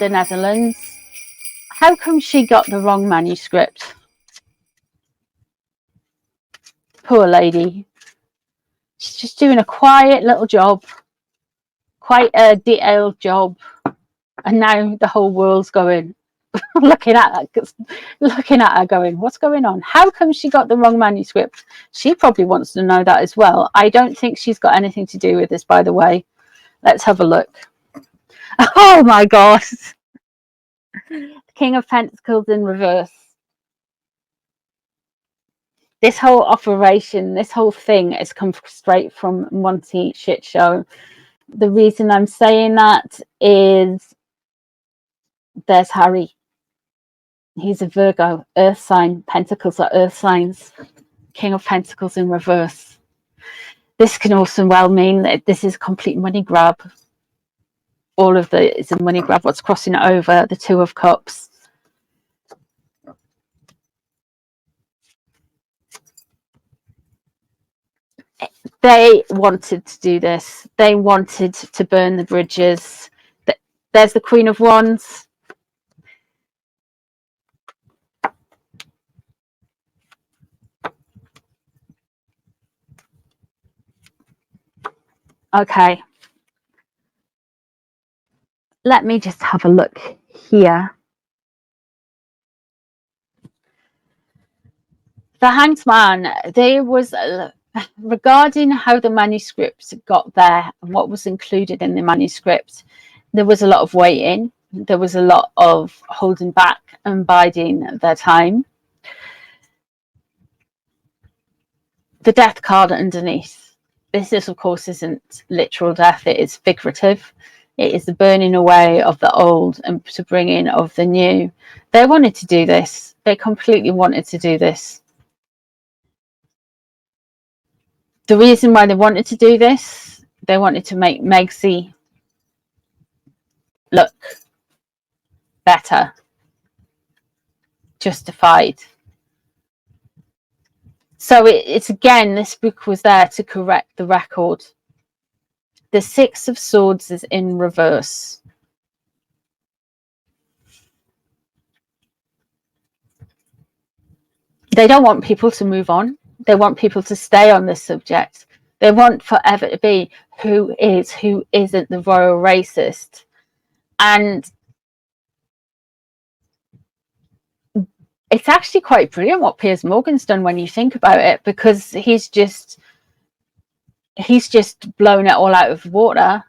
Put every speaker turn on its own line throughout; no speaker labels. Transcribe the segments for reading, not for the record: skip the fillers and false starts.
the Netherlands. How come she got the wrong manuscript? Poor lady. She's just doing a quiet little job, quite a detailed job, and now the whole world's going looking at her going, what's going on? How come she got the wrong manuscript? She probably wants to know that as well. I don't think she's got anything to do with this, by the way. Let's have a look. Oh my god. King of Pentacles in reverse. This whole operation, this whole thing has come straight from Monty Shit Show. The reason I'm saying that is there's Harry. He's a Virgo, earth sign. Pentacles are earth signs. King of Pentacles in reverse. This can also well mean that this is a complete money grab. All of it's a money grab. What's crossing it over? The Two of Cups. They wanted to do this. They wanted to burn the bridges. There's the Queen of Wands. Okay. Let me just have a look here. The Hanged Man, there was regarding how the manuscript got there and what was included in the manuscript, there was a lot of waiting. There was a lot of holding back and biding their time. The death card underneath. This, of course, isn't literal death. It is figurative. It is the burning away of the old and to bring in of the new. They wanted to do this. They completely wanted to do this. The reason why they wanted to do this, they wanted to make Megsy look better, justified. So it's again, this book was there to correct the record. The Six of Swords is in reverse. They don't want people to move on. They want people to stay on this subject. They want forever to be who is, who isn't the royal racist. And it's actually quite brilliant what Piers Morgan's done when you think about it, because he's just blown it all out of water.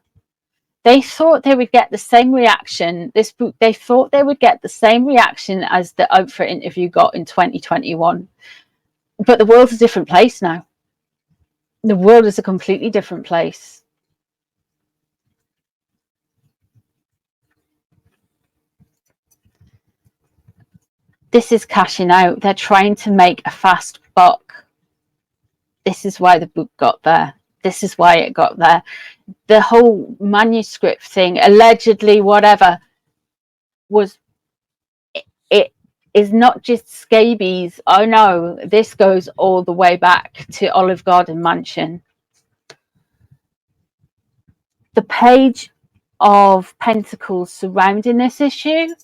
They thought they would get the same reaction. This book, they thought they would get the same reaction as the Oprah interview got in 2021. But the world's a different place now. The world is a completely different place. This is cashing out. They're trying to make a fast buck. This is why the book got there. This is why it got there. The whole manuscript thing, allegedly, whatever, was it is not just scabies. Oh no, this goes all the way back to Olive Garden Mansion. The Page of Pentacles surrounding this issue.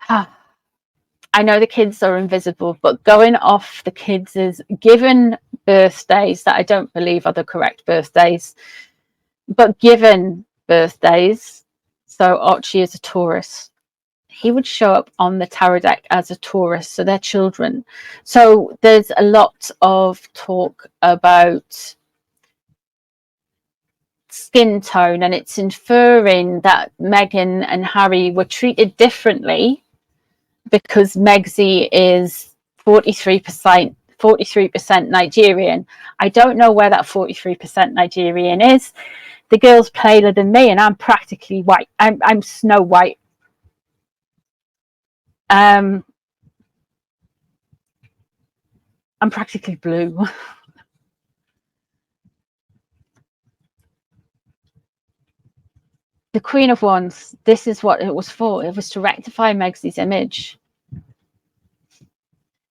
I know the kids are invisible, but going off the kids' given birthdays that I don't believe are the correct birthdays, but given birthdays. So Archie is a Taurus. He would show up on the tarot deck as a Taurus, so they're children. So there's a lot of talk about skin tone, and it's inferring that Meghan and Harry were treated differently because Megsy is 43% Nigerian. I don't know where that 43% Nigerian is. The girl's paler than me, and I'm practically white. I'm Snow White. I'm practically blue. The Queen of Wands, this is what it was for. It was to rectify Megsy's image.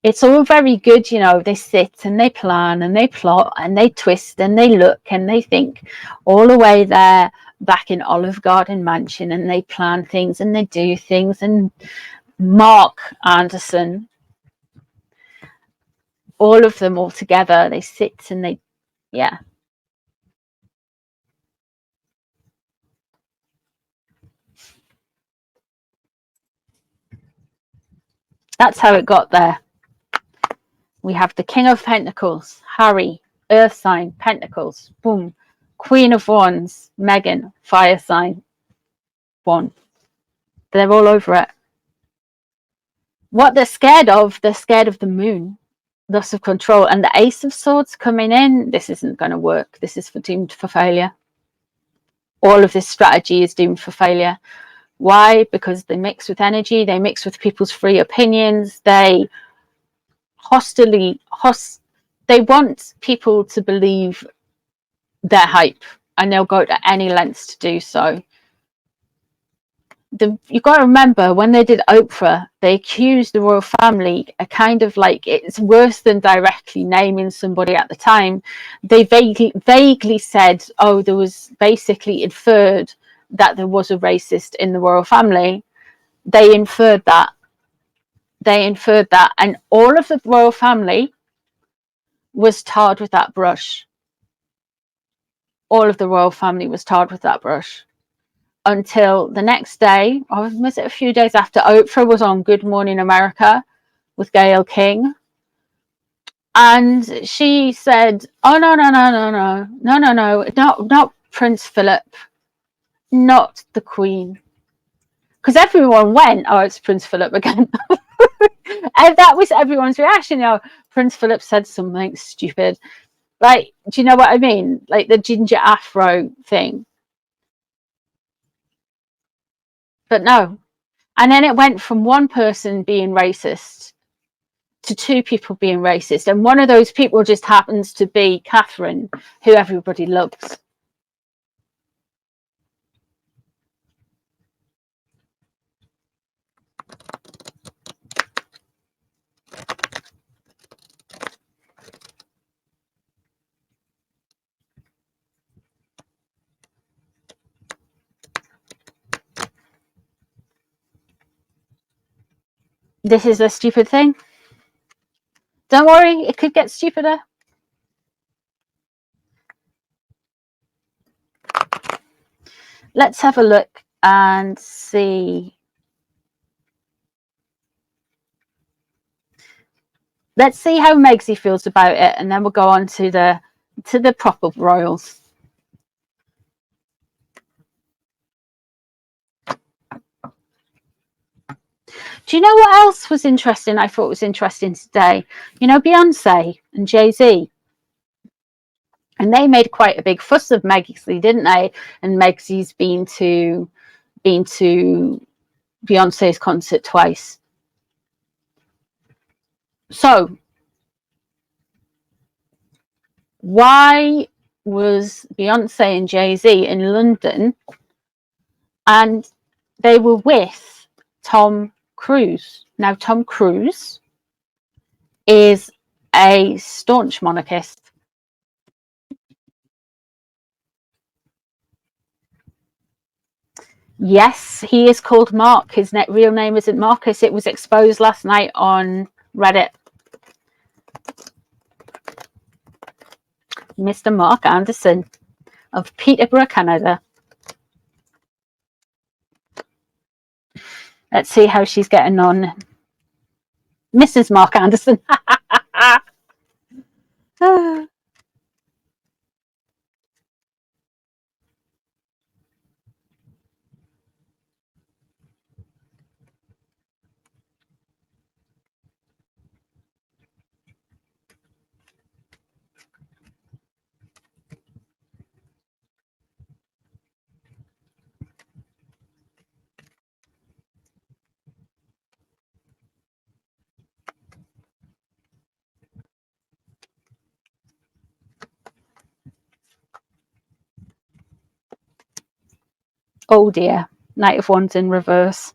It's all very good, you know, they sit and they plan and they plot and they twist and they look and they think all the way there. back in Olive Garden Mansion, and they plan things and they do things. And Mark Anderson, all of them all together, they sit and they, yeah. That's how it got there. We have the King of Pentacles, Harry, Earth sign, Pentacles, boom. Queen of Wands, Meghan, fire sign, one. They're all over it. What they're scared of the moon, loss of control, and the Ace of Swords coming in. This isn't going to work. This is doomed for failure. All of this strategy is doomed for failure. Why? Because they mix with energy, they mix with people's free opinions, they they want people to believe their hype, and they'll go to any lengths to do so. You've got to remember, when they did Oprah, they accused the royal family, a kind of like, it's worse than directly naming somebody at the time. They vaguely said, oh, there was basically inferred that there was a racist in the royal family. They inferred that. And all of the royal family was tarred with that brush. All of the royal family was tarred with that brush. Until the next day, or was it a few days after, Oprah was on Good Morning America with Gayle King. And she said, oh, no, not Prince Philip, not the Queen. Because everyone went, oh, it's Prince Philip again. And that was everyone's reaction. You know, Prince Philip said something stupid. Like, do you know what I mean? Like the ginger afro thing. But no. And then it went from one person being racist to two people being racist. And one of those people just happens to be Catherine, who everybody loves. This is a stupid thing. Don't worry, it could get stupider. Let's have a look and see. Let's see how Megsy feels about it, and then we'll go on to the proper royals. Do you know what else was interesting? I thought was interesting today. You know, Beyonce and Jay-Z. And they made quite a big fuss of Megsy, didn't they? And Megsy's been to Beyonce's concert twice. So why was Beyonce and Jay-Z in London and they were with Tom Cruise? Now, Tom Cruise is a staunch monarchist. Yes, he is called Mark. His real name isn't Marcus. It was exposed last night on Reddit. Mr. Mark Anderson of Peterborough, Canada. Let's see how she's getting on. Mrs. Mark Anderson. Oh dear, Knight of Wands in reverse.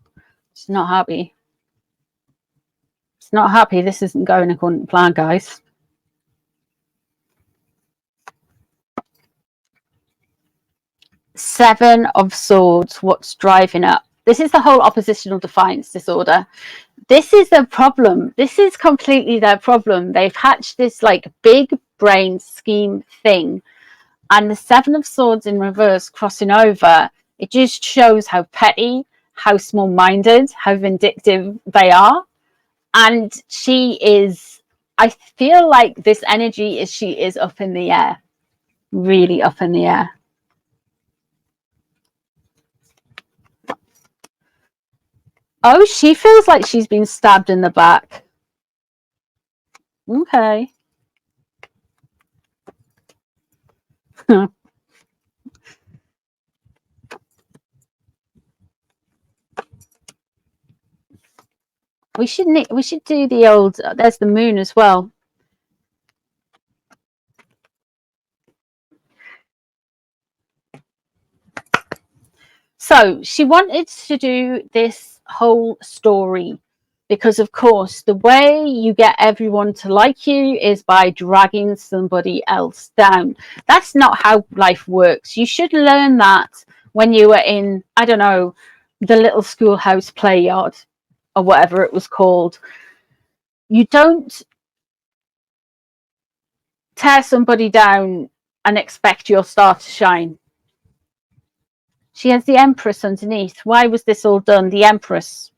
She's not happy. It's not happy. This isn't going according to plan, guys. Seven of Swords, what's driving up? This is the whole oppositional defiance disorder. This is their problem. This is completely their problem. They've hatched this like big brain scheme thing, and the Seven of Swords in reverse crossing over, it just shows how petty, how small-minded, how vindictive they are. And she is, I feel like this energy is, she is up in the air, really up in the air. Oh, she feels like she's been stabbed in the back. Okay. We should do the old, there's the moon as well. So she wanted to do this whole story because, of course, the way you get everyone to like you is by dragging somebody else down. That's not how life works. You should learn that when you were in, I don't know, the little schoolhouse play yard or whatever it was called. You don't tear somebody down and expect your star to shine. She has the Empress underneath. Why was this all done? The Empress.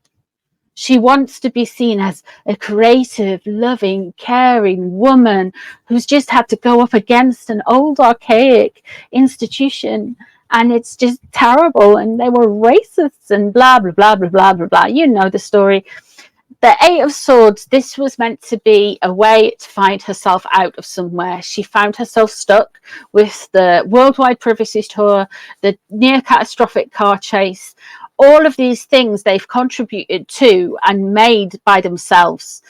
She wants to be seen as a creative, loving, caring woman who's just had to go up against an old, archaic institution. And it's just terrible. And they were racists and blah, blah, blah, blah, blah, blah, blah. You know the story. The Eight of Swords, this was meant to be a way to find herself out of somewhere. She found herself stuck with the Worldwide Privacy Tour, the near catastrophic car chase, all of these things they've contributed to and made by themselves.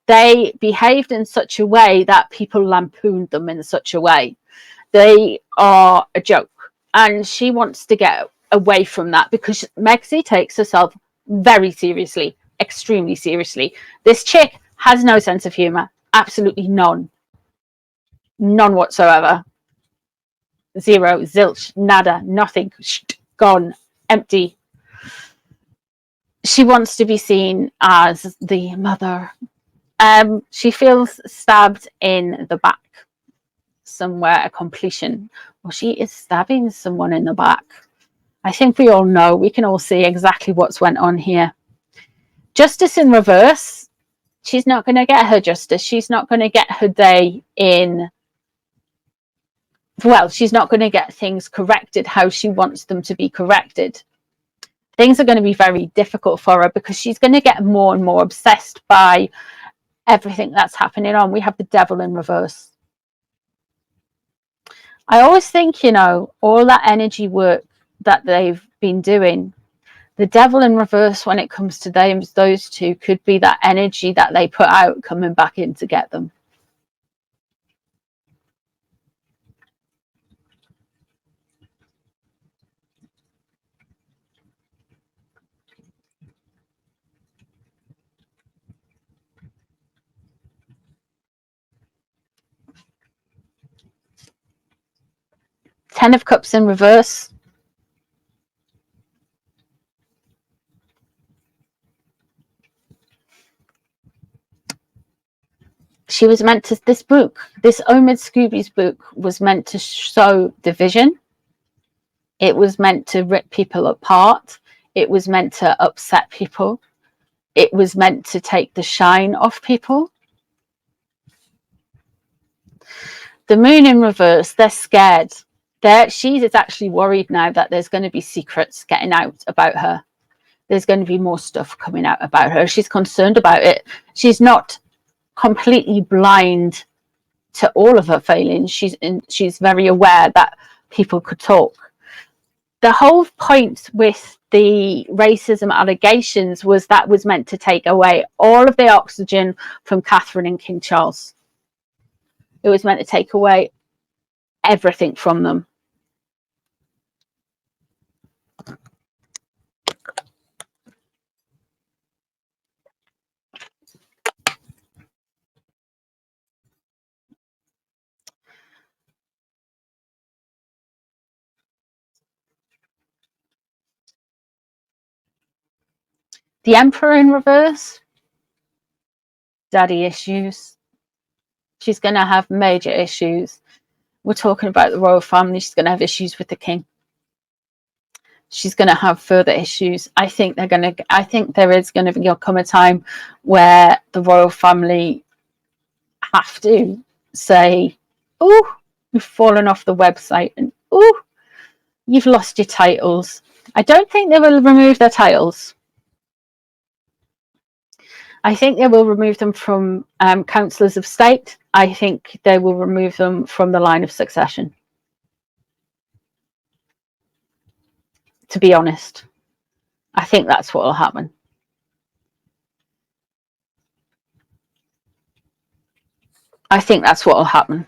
They behaved in such a way that people lampooned them in such a way. They are a joke. And she wants to get away from that because Megxie takes herself very seriously. Extremely seriously. This chick has no sense of humor. Absolutely none. None whatsoever. Zero, zilch, nada, nothing. Gone. Empty. She wants to be seen as the mother. She feels stabbed in the back. Somewhere, a completion. Well, she is stabbing someone in the back. I think we all know. We can all see exactly what's went on here. Justice in reverse. She's not going to get her justice. She's not going to get her day in. Well, she's not going to get things corrected how she wants them to be corrected. Things are going to be very difficult for her because she's going to get more and more obsessed by everything that's happening on. We have the Devil in reverse. I always think, you know, all that energy work that they've been doing, the Devil in reverse, when it comes to them, those two could be that energy that they put out coming back in to get them. Ten of Cups in reverse. She was meant to, this book, this Omid Scooby's book was meant to show division. It was meant to rip people apart. It was meant to upset people. It was meant to take the shine off people. The Moon in reverse, they're scared. She is actually worried now that there's going to be secrets getting out about her. There's going to be more stuff coming out about her. She's concerned about it. She's not completely blind to all of her failings. She's very aware that people could talk. The whole point with the racism allegations was that was meant to take away all of the oxygen from Catherine and King Charles. It was meant to take away everything from them. The Emperor in reverse, daddy issues. She's going to have major issues. We're talking about the royal family. She's going to have issues with the king. She's going to have further issues. I think there is going to come a time where the royal family have to say, oh, you've fallen off the website, and oh, you've lost your titles. I don't think they will remove their titles. I think they will remove them from councillors of state. I think they will remove them from the line of succession. To be honest, I think that's what will happen. I think that's what will happen.